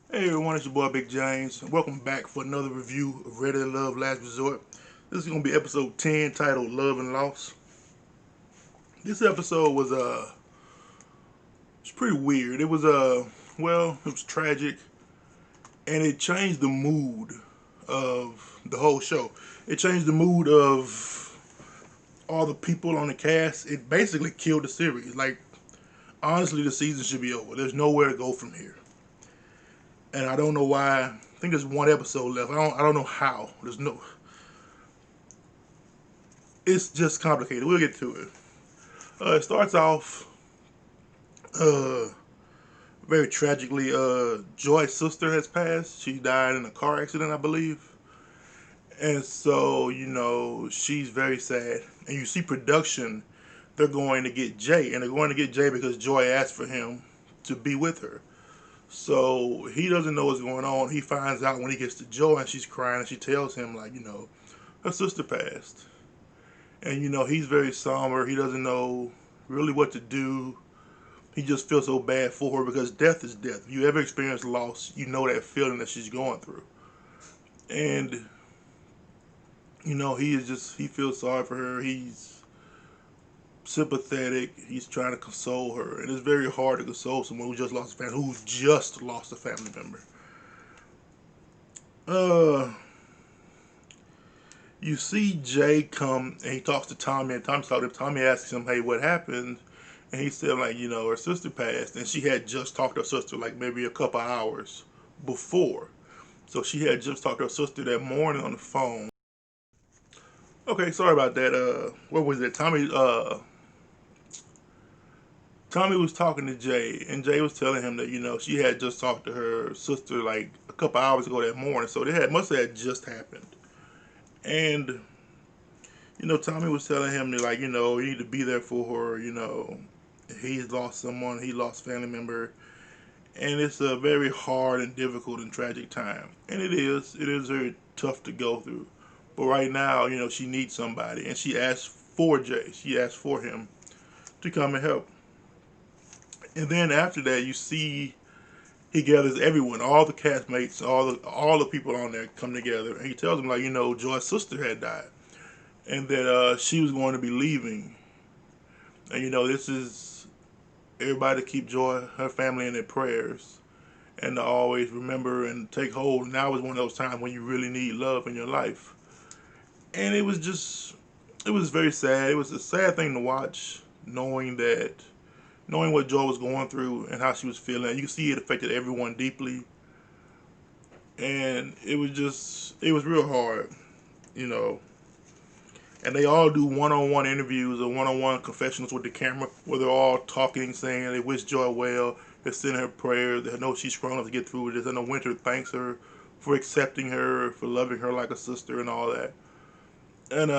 Hey everyone, it's your boy Big James. Welcome back for another review of Ready to Love Last Resort. This is gonna be episode 10 titled Love and Loss. This episode it's pretty weird. It was tragic and it changed the mood of the whole show. It changed the mood of all the people on the cast. It basically killed the series. Like honestly the season should be over. There's nowhere to go from here. And I don't know why. I think there's one episode left. I don't know how. There's no It's just complicated. We'll get to it. It starts off uh, very tragically. Joy's sister has passed. She died in a car accident, I believe. And so, she's very sad. And you see production, they're going to get Jay. And they're going to get Jay because Joy asked for him to be with her. So he doesn't know what's going on. He finds out when he gets to Joy and she's crying and she tells him, like, her sister passed. And, he's very somber. He doesn't know really what to do. He just feels so bad for her because death is death. If you ever experience loss, you know that feeling that she's going through. And, he feels sorry for her. He's sympathetic. He's trying to console her. And it's very hard to console someone who's just lost a family member. Uh, you see Jay come and he talks to Tommy, and Tommy asks him, "Hey, what happened?" And he said, like, her sister passed, and she had just talked to her sister like maybe a couple hours before. So she had just talked to her sister that morning on the phone. Okay, sorry about that. What was it? Tommy was talking to Jay, and Jay was telling him that she had just talked to her sister like a couple hours ago that morning. So they had must have had just happened. And Tommy was telling him that, like, you need to be there for her. He's lost someone. He lost a family member, and it's a very hard and difficult and tragic time. And it is. It is very tough to go through. But right now, she needs somebody, and she asked for Jay. She asked for him to come and help. And then after that, you see he gathers everyone, all the castmates, all the people on there come together, and he tells them, like, Joy's sister had died, and that she was going to be leaving, and this is everybody to keep Joy, her family in their prayers, and to always remember and take hold. Now is one of those times when you really need love in your life, and it was very sad. It was a sad thing to watch, knowing what Joy was going through and how she was feeling. You can see it affected everyone deeply, and it was real hard, you know. And they all do one-on-one interviews or one-on-one confessionals with the camera, where they're all talking, saying they wish Joy well, they're sending her prayers, they know she's strong enough to get through this. I know Winter thanks her for accepting her, for loving her like a sister, and all that. And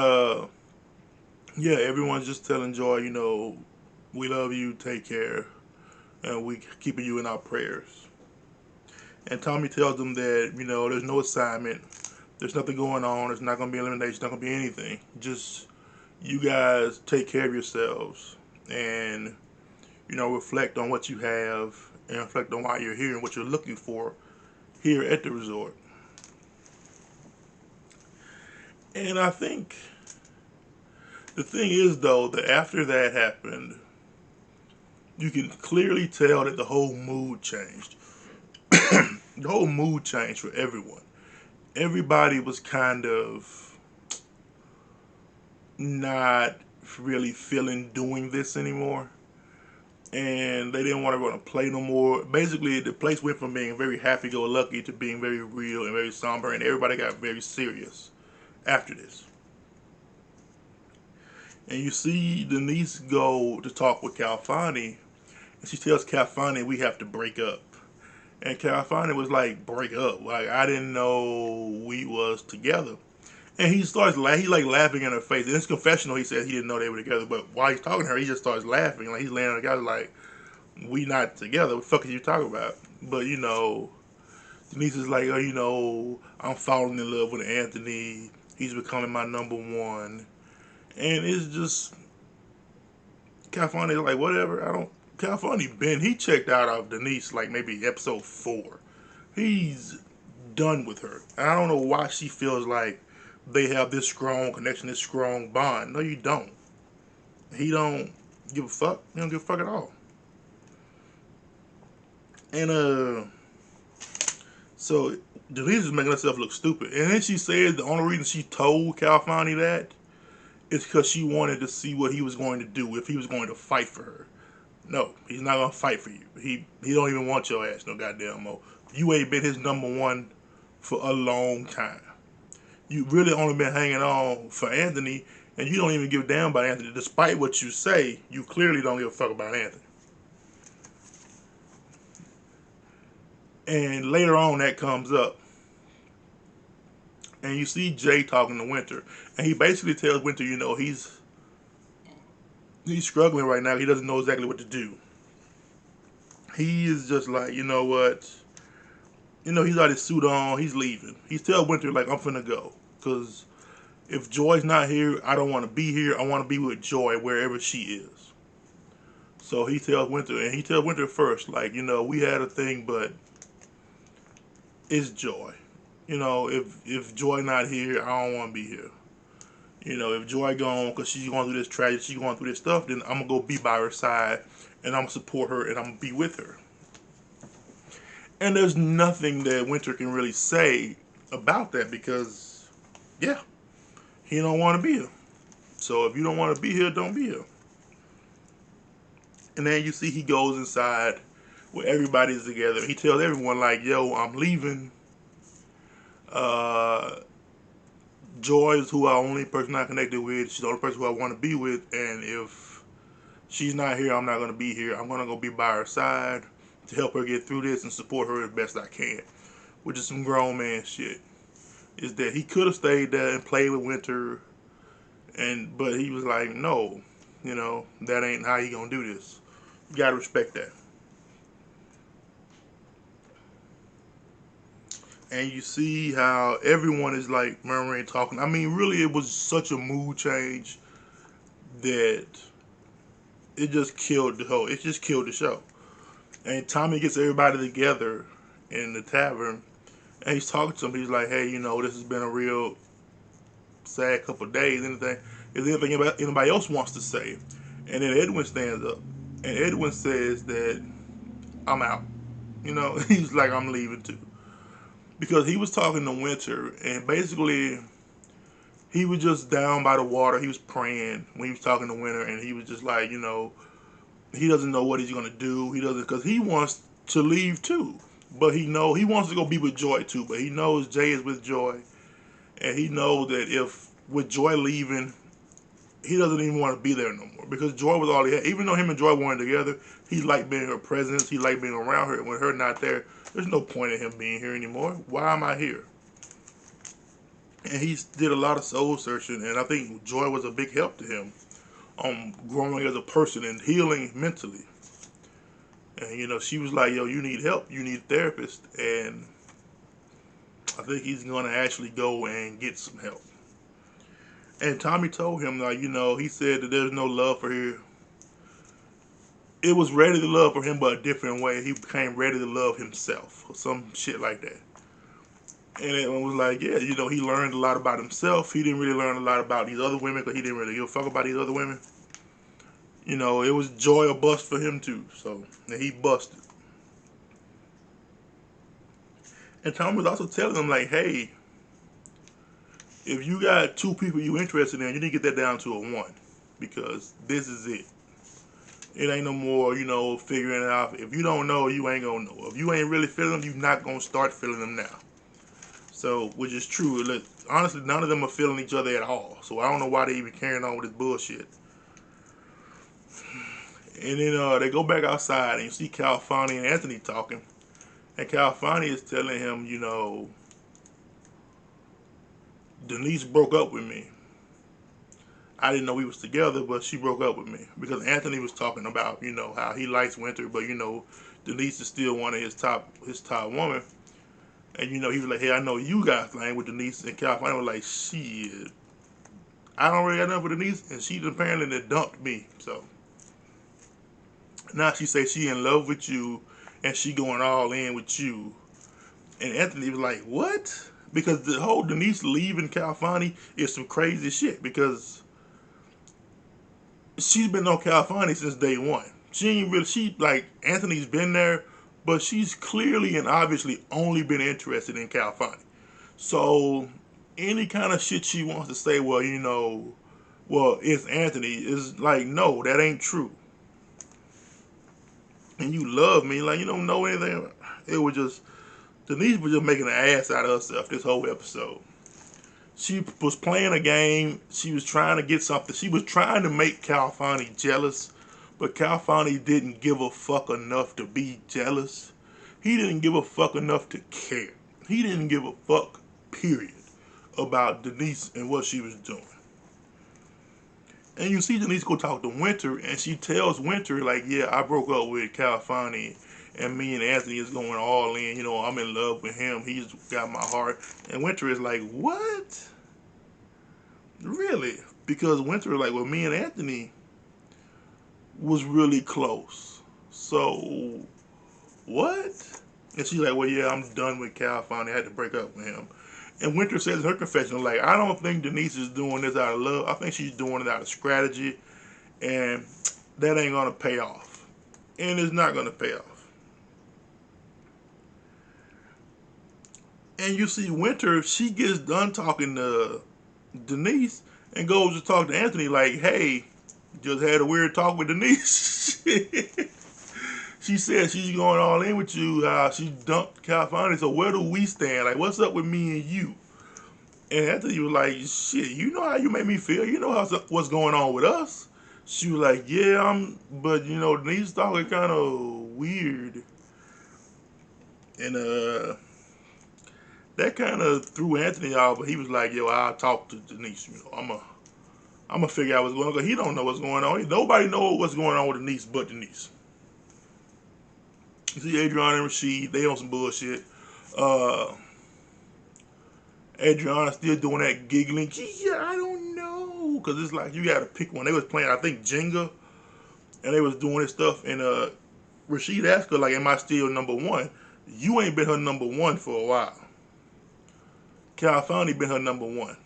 yeah, everyone's just telling Joy, we love you, take care, and we keeping you in our prayers. And Tommy tells them that there's no assignment, there's nothing going on, there's not going to be elimination, not going to be anything. Just you guys take care of yourselves and reflect on what you have and reflect on why you're here and what you're looking for here at the resort. And I think the thing is, though, that after that happened, you can clearly tell that the whole mood changed. The whole mood changed for everyone. Everybody was kind of not really feeling doing this anymore. And they didn't want to run a play no more. Basically, the place went from being very happy-go-lucky to being very real and very somber, and everybody got very serious after this. And you see Denise go to talk with Calfani, and she tells Calfani, "We have to break up." And Calfani was like, "Break up? Like, I didn't know we was together." And he starts he like laughing in her face. In his confessional, he said he didn't know they were together, but while he's talking to her, he just starts laughing. Like he's laying on the couch, like, "We not together. What the fuck are you talking about?" But Denise is like, "Oh, I'm falling in love with Anthony. He's becoming my number one." And it's just Califani is like, whatever. I don't. Califani he checked out of Denise like maybe episode 4. He's done with her. I don't know why she feels like they have this strong connection, this strong bond. No, you don't. He don't give a fuck. He don't give a fuck at all. And so Denise is making herself look stupid. And then she said the only reason she told Calfani that is because she wanted to see what he was going to do, if he was going to fight for her. No, he's not gonna fight for you. He don't even want your ass no goddamn more. You ain't been his number one for a long time. You really only been hanging on for Anthony, and you don't even give a damn about Anthony. Despite what you say, you clearly don't give a fuck about Anthony. And later on, that comes up, and you see Jay talking to Winter, and he basically tells Winter, you know, he's struggling right now. He doesn't know exactly what to do. He is just like, you know what? You know, he's got his suit on. He's leaving. He's telling Winter, like, I'm finna go. Because if Joy's not here, I don't want to be here. I want to be with Joy wherever she is. So he tells Winter, and he tells Winter first, like, you know, we had a thing, but it's Joy. You know, if Joy not here, I don't want to be here. You know, if Joy gone because she's going through this tragedy, she's going through this stuff, then I'm going to go be by her side, and I'm going to support her, and I'm going to be with her. And there's nothing that Winter can really say about that because, yeah, he don't want to be here. So if you don't want to be here, don't be here. And then you see he goes inside where everybody's together. He tells everyone, like, yo, I'm leaving. Joy is who I only person I'm connected with. She's the only person who I want to be with. And if she's not here, I'm not going to be here. I'm going to go be by her side to help her get through this and support her as best I can. Which is some grown man shit. Is that he could have stayed there and played with Winter, but he was like, no, you know, that ain't how you gonna do this. You gotta respect that. And you see how everyone is like murmuring, talking. I mean, really, it was such a mood change that it just killed the whole. It just killed the show. And Tommy gets everybody together in the tavern, and he's talking to them. He's like, hey, you know, this has been a real sad couple of days. Anything? Is there anything anybody else wants to say? And then Edwin stands up, and Edwin says that I'm out. You know, he's like, I'm leaving too. Because he was talking to Winter, and basically, he was just down by the water. He was praying when he was talking to Winter, and he was just like, you know, he doesn't know what he's going to do. He doesn't, because he wants to leave too. But he wants to go be with Joy too. But he knows Jay is with Joy, and he knows that if with Joy leaving, he doesn't even want to be there no more because Joy was all he had. Even though him and Joy weren't together, he liked being her presence. He liked being around her. And with her not there, there's no point in him being here anymore. Why am I here? And he did a lot of soul searching, and I think Joy was a big help to him on growing as a person and healing mentally. And you know, she was like, "Yo, you need help. You need a therapist." And I think he's gonna actually go and get some help. And Tommy told him, like, you know, he said that there's no love for her. It was ready to love for him, but a different way. He became ready to love himself, or some shit like that. And it was like, yeah, you know, he learned a lot about himself. He didn't really learn a lot about these other women because he didn't really give a fuck about these other women. You know, it was Joy or bust for him too. So, and he busted. And Tommy was also telling him, like, hey, if you got two people you interested in, you need to get that down to a one. Because this is it. It ain't no more, you know, figuring it out. If you don't know, you ain't gonna know. If you ain't really feeling them, you're not gonna start feeling them now. So, which is true. Look, honestly, none of them are feeling each other at all. So I don't know why they even carrying on with this bullshit. And then they go back outside and you see Calfani and Anthony talking. And Calfani is telling him, you know, Denise broke up with me. I didn't know we was together, but she broke up with me. Because Anthony was talking about, you know, how he likes Winter, but, you know, Denise is still one of his top woman. And, you know, he was like, hey, I know you guys playing with Denise. And Calfani was like, shit, I don't really got nothing for Denise. And she apparently dumped me. So now she say she in love with you and she going all in with you. And Anthony was like, what? Because the whole Denise leaving Calfani is some crazy shit because she's been on Calfani since day one. She ain't really, she, like, Anthony's been there, but she's clearly and obviously only been interested in Calfani. So, any kind of shit she wants to say, well, well, it's Anthony, is like, no, that ain't true. And you love me, like, you don't know anything. It was just, Denise was just making an ass out of herself this whole episode. She was playing a game. She was trying to get something. She was trying to make Calfani jealous, but Calfani didn't give a fuck enough to be jealous. He didn't give a fuck enough to care. He didn't give a fuck, period, about Denise and what she was doing. And you see Denise go talk to Winter, and she tells Winter, like, yeah, I broke up with Calfani, and me and Anthony is going all in. I'm in love with him. He's got my heart. And Winter is like, what? Really? Because Winter, like, well, me and Anthony was really close. So, what? And she's like, well, yeah, I'm done with Calfani. I had to break up with him. And Winter says in her confession, like, I don't think Denise is doing this out of love. I think she's doing it out of strategy. And that ain't going to pay off. And it's not going to pay off. And you see Winter, she gets done talking to Denise and goes to talk to Anthony like, hey, just had a weird talk with Denise. She said she's going all in with you. She dumped Calfani. So where do we stand? Like, what's up with me and you? And Anthony was like, shit, you know how you make me feel. You know what's going on with us. She was like, yeah, but Denise talking kind of weird. And that kind of threw Anthony off. But he was like, yo, I'll talk to Denise. I'm gonna figure out what's going on. Because he don't know what's going on. Nobody knows what's going on with Denise but Denise. You see Adriana and Rashid, they on some bullshit. Adriana still doing that giggling. Yeah, I don't know. Because it's like you got to pick one. They was playing, I think, Jenga. And they was doing this stuff. And Rashid asked her, like, am I still number one? You ain't been her number one for a while. Calfani been her number one.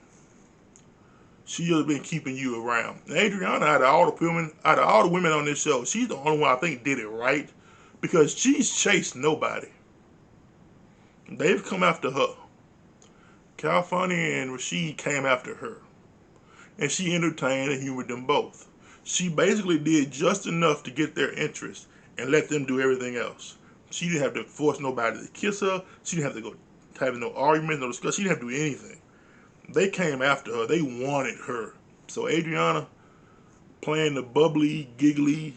She just been keeping you around. And Adriana, out of all the women on this show, she's the only one I think did it right. Because she's chased nobody. They've come after her. Calfani and Rashid came after her. And she entertained and humored them both. She basically did just enough to get their interest and let them do everything else. She didn't have to force nobody to kiss her. She didn't have to go having no arguments, no discussion. She didn't have to do anything. They came after her. They wanted her. So Adriana playing the bubbly, giggly,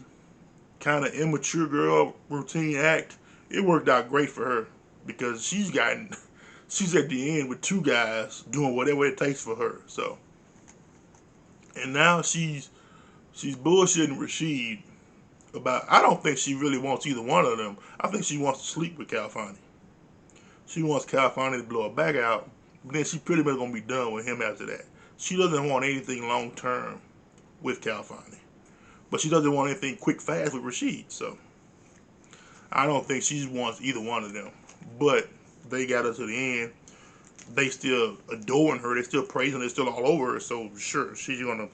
kind of immature girl routine act, it worked out great for her because she's at the end with two guys doing whatever it takes for her. So, and now she's bullshitting Rashid about. I don't think she really wants either one of them. I think she wants to sleep with Calfani. She wants Calfani to blow her back out, but then she pretty much gonna be done with him after that. She doesn't want anything long term with Calfani, but she doesn't want anything quick fast with Rashid. So I don't think she wants either one of them. But they got her to the end. They still adoring her. They still praising her. They're still all over her. So sure, she's gonna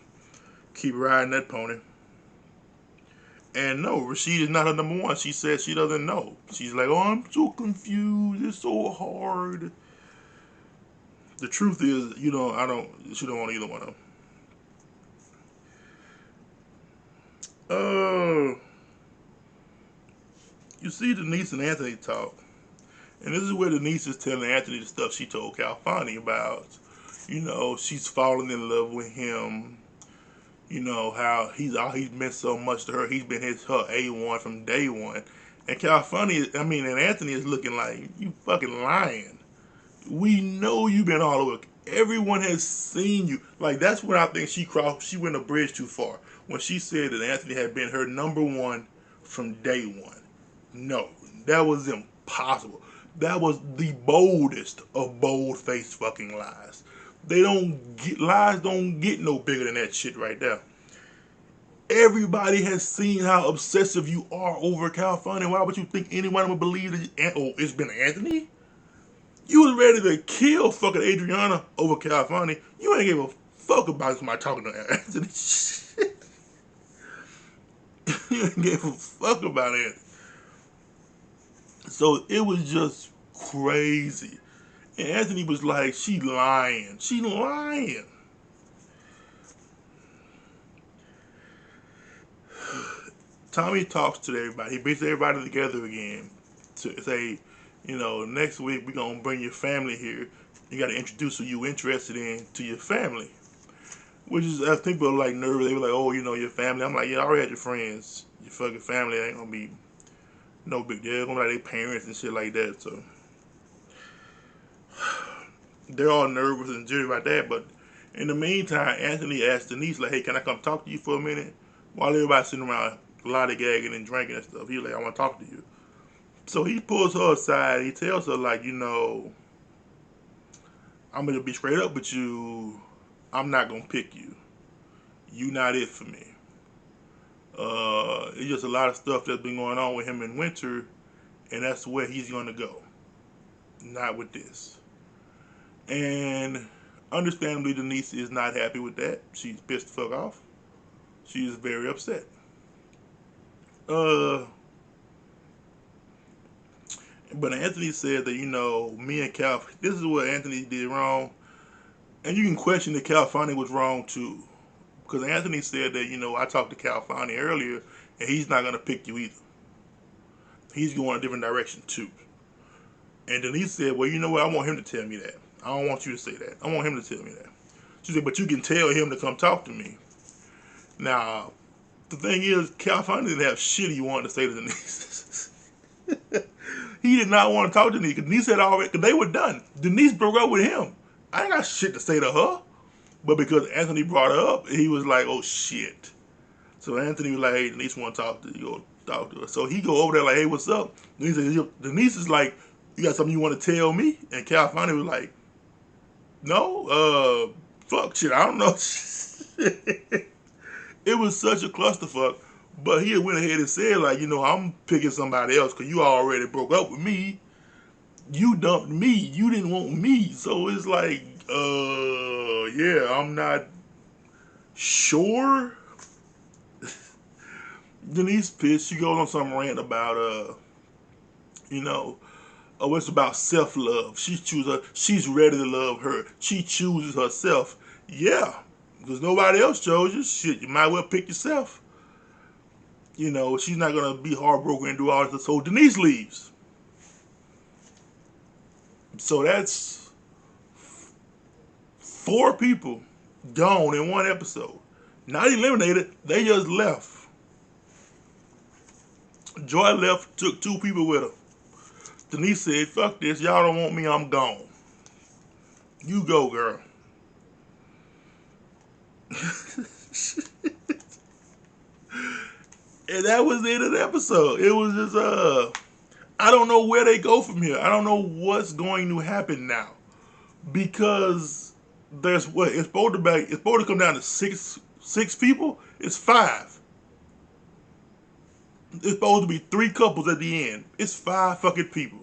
keep riding that pony. And no, Rashid is not her number one. She said she doesn't know. She's like, oh, I'm so confused. It's so hard. The truth is, she don't want either one of them. You see Denise and Anthony talk. And this is where Denise is telling Anthony the stuff she told Calfani about. She's falling in love with him. How he's meant so much to her. He's been her A1 from day one. And and Anthony is looking like, you fucking lying. We know you've been all over. Everyone has seen you. Like, that's when I think she went a bridge too far. When she said that Anthony had been her number one from day one. No, that was impossible. That was the boldest of bold-faced fucking lies. Lies don't get no bigger than that shit right there. Everybody has seen how obsessive you are over Calfani. Why would you think anyone would believe that? Oh, it's been Anthony? You was ready to kill fucking Adriana over California. You ain't give a fuck about somebody talking to Anthony. You ain't give a fuck about it. So it was just crazy. And Anthony was like, she lying. She lying. Tommy talks to everybody. He brings everybody together again to say, next week we're going to bring your family here. You got to introduce who you interested in to your family. Which is, I think people are like nervous. They were like, oh, your family. I'm like, yeah, I already had your friends. Your fucking family ain't going to be no big deal. It's going to be like their parents and shit like that. So they're all nervous and jittery about that. But in the meantime, Anthony asked Denise, like, hey, can I come talk to you for a minute? While everybody's sitting around lollygagging and drinking and stuff. He was like, I want to talk to you. So he pulls her aside. He tells her, like, I'm going to be straight up with you. I'm not going to pick you. You not it for me. It's just a lot of stuff that's been going on with him in Winter, and that's where he's going to go. Not with this. And understandably, Denise is not happy with that. She's pissed the fuck off. She is very upset. But Anthony said that, me and Cal, this is what Anthony did wrong. And you can question that California was wrong too. Because Anthony said that, I talked to California earlier, and he's not going to pick you either. He's going a different direction too. And Denise said, well, you know what? I want him to tell me that. I don't want you to say that. I want him to tell me that. She said, but you can tell him to come talk to me. Now, the thing is, California didn't have shit he wanted to say to Denise. He did not want to talk to Denise. Denise had already, because they were done. Denise broke up with him. I ain't got shit to say to her. But because Anthony brought her up, he was like, oh shit. So Anthony was like, hey, Denise want to talk to you. Go talk to her. So he go over there like, hey, what's up? Denise is like, you got something you want to tell me? And California was like, no, fuck shit, I don't know. It was such a clusterfuck. But he went ahead and said, like, I'm picking somebody else because you already broke up with me. You dumped me. You didn't want me. So it's like, yeah, I'm not sure. Denise pissed. She goes on some rant about, it's about self-love. She's ready to love her. She chooses herself. Yeah, because nobody else chose you. Shit, you might well pick yourself. She's not going to be heartbroken and do all this. So Denise leaves. So that's 4 people gone in one episode. Not eliminated, they just left. Joy left, took 2 people with her. Denise said, fuck this, y'all don't want me, I'm gone. You go, girl. And that was the end of the episode. It was just, I don't know where they go from here. I don't know what's going to happen now. Because it's supposed to come down to six people. It's 5. It's supposed to be 3 couples at the end. It's 5 fucking people.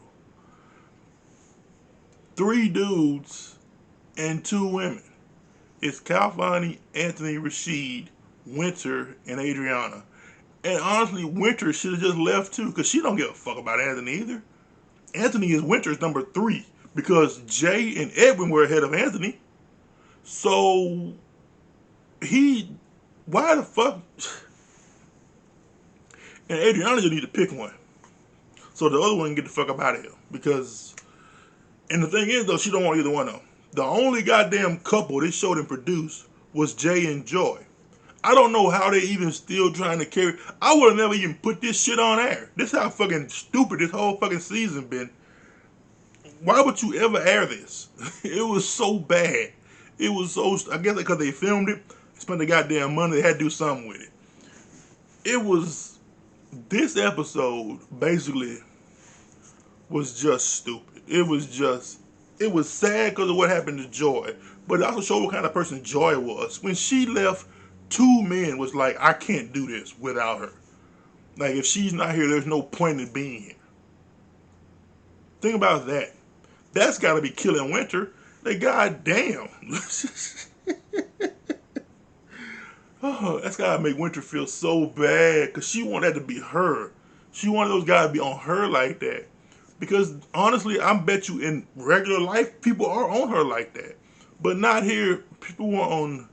3 dudes and 2 women. It's California, Anthony, Rashid, Winter, and Adriana. And honestly, Winter should have just left too, because she don't give a fuck about Anthony either. Anthony is Winter's number 3, because Jay and Edwin were ahead of Anthony. So, why the fuck? And Adriana just need to pick one. So the other one can get the fuck up out of here. Because, and the thing is though, she don't want either one of them. The only goddamn couple this show and produced was Jay and Joy. I don't know how they even still trying to carry. I would have never even put this shit on air. This is how fucking stupid this whole fucking season been. Why would you ever air this? It was so bad. It was so, I guess because they filmed it, spent the goddamn money, they had to do something with it. This episode basically was just stupid. It was sad because of what happened to Joy, but it also showed what kind of person Joy was. When she left, 2 men was like, I can't do this without her. Like, if she's not here, there's no point in being here. Think about that. That's got to be killing Winter. Like, goddamn. Oh, that's got to make Winter feel so bad because she wanted that to be her. She wanted those guys to be on her like that. Because honestly, I bet you in regular life, people are on her like that. But not here. People were on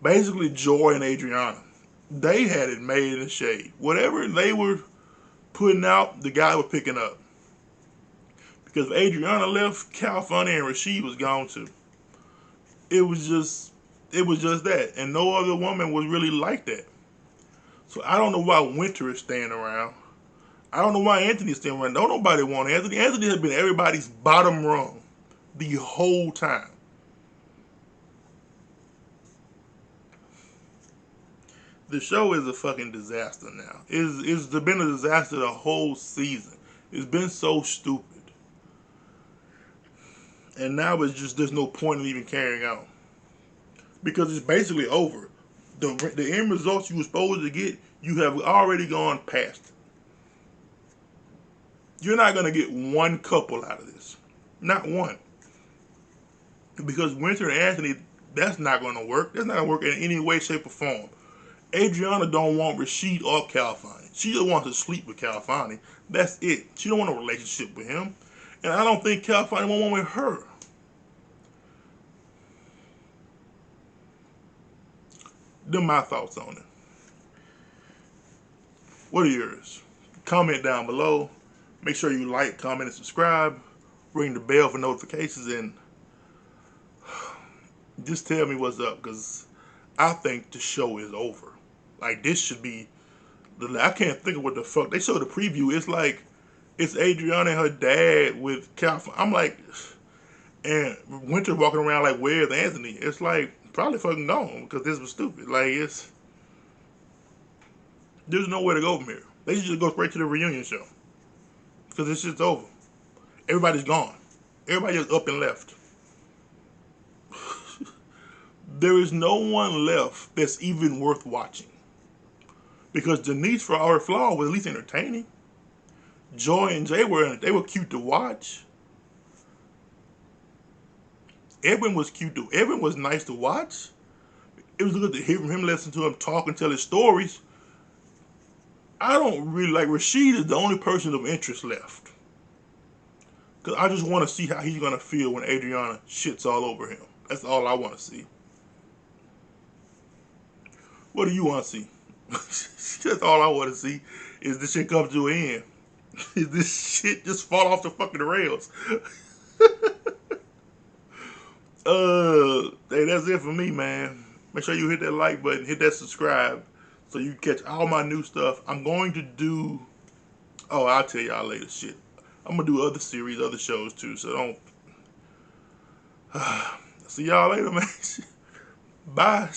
basically Joy and Adriana. They had it made in the shade. Whatever they were putting out, the guy was picking up. Because if Adriana left, Cal Funny and Rasheed was gone too. It was just that. And no other woman was really like that. So I don't know why Winter is staying around. I don't know why Anthony's staying around. Don't nobody want Anthony. Anthony has been everybody's bottom rung the whole time. The show is a fucking disaster now. It's been a disaster the whole season. It's been so stupid. And now it's just there's no point in even carrying on. Because it's basically over. The end results you were supposed to get, you have already gone past. You're not going to get one couple out of this. Not one. Because Winter and Anthony, that's not going to work. That's not going to work in any way, shape, or form. Adriana don't want Rasheed or Calfani. She just wants to sleep with Calfani. That's it. She don't want a relationship with him. And I don't think Calfani want one with her. Them my thoughts on it. What are yours? Comment down below. Make sure you like, comment, and subscribe. Ring the bell for notifications and just tell me what's up because I think the show is over. Like this should be I can't think of what the fuck they showed the preview. It's like it's Adriana and her dad with Cal. I'm like, and Winter walking around like, where's Anthony? It's like probably fucking gone because this was stupid. Like there's nowhere to go from here. They should just go straight to the reunion show because this shit's over. Everybody's gone. Everybody just up and left. There is no one left that's even worth watching. Because Denise, for all her flaw, was at least entertaining. Joy and Jay they were cute to watch. Edwin was cute to. Edwin was nice to watch. It was good to hear from him, listen to him talk and tell his stories. I don't really like Rasheed is the only person of interest left. Because I just want to see how he's going to feel when Adriana shits all over him. That's all I want to see. What do you want to see? That's all I want to see. Is this shit come to an end? Is this shit just fall off the fucking rails? Hey, that's it for me, man. Make sure you hit that like button, hit that subscribe, so you catch all my new stuff. I'm going to do. Oh, I'll tell y'all later. Shit, I'm gonna do other series, other shows too. So don't. See y'all later, man. Bye.